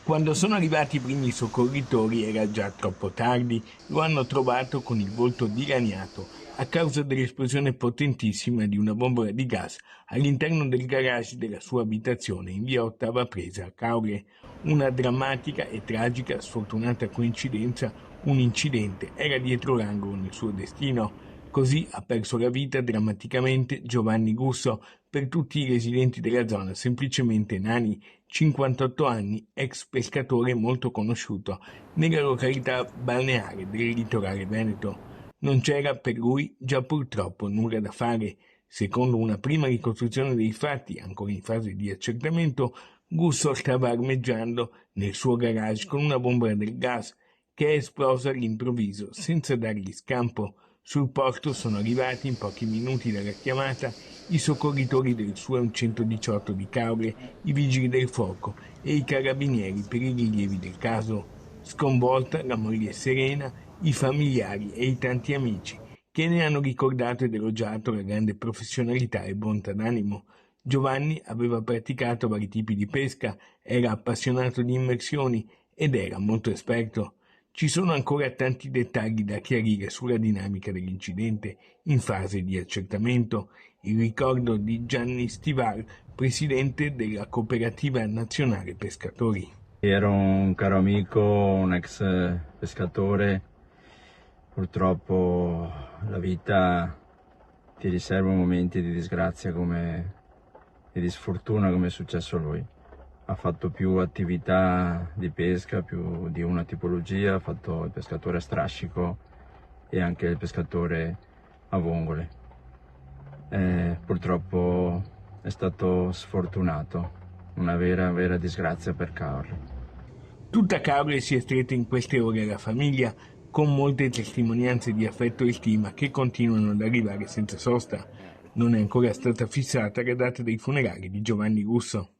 Quando sono arrivati i primi soccorritori era già troppo tardi, lo hanno trovato con il volto dilaniato a causa dell'esplosione potentissima di una bombola di gas all'interno del garage della sua abitazione in via Ottava Presa a Caorle. Una drammatica e tragica sfortunata coincidenza, un incidente era dietro l'angolo nel suo destino. Così ha perso la vita drammaticamente Giovanni Gusso, per tutti i residenti della zona semplicemente Nani, 58 anni, ex pescatore molto conosciuto nella località balneare del litorale veneto. Non c'era per lui già purtroppo nulla da fare. Secondo una prima ricostruzione dei fatti, ancora in fase di accertamento, Gusso stava armeggiando nel suo garage con una bombola del gas che è esplosa all'improvviso senza dargli scampo. Sul posto sono arrivati in pochi minuti dalla chiamata i soccorritori del SUAM 118 di Caorle, i vigili del fuoco e i carabinieri per i rilievi del caso. Sconvolta la moglie Serena, i familiari e i tanti amici che ne hanno ricordato ed elogiato la grande professionalità e bontà d'animo. Giovanni aveva praticato vari tipi di pesca, era appassionato di immersioni ed era molto esperto. Ci sono ancora tanti dettagli da chiarire sulla dinamica dell'incidente in fase di accertamento. Il ricordo di Gianni Stival, presidente della Cooperativa Nazionale Pescatori. Ero un caro amico, un ex pescatore. Purtroppo la vita ti riserva momenti di disgrazia e di sfortuna come è successo a lui. Ha fatto più attività di pesca, più di una tipologia, ha fatto il pescatore a strascico e anche il pescatore a vongole. Purtroppo è stato sfortunato, una vera disgrazia per Caorle. Tutta Caorle si è stretta in queste ore alla famiglia, con molte testimonianze di affetto e stima che continuano ad arrivare senza sosta. Non è ancora stata fissata la data dei funerali di Giovanni Gusso.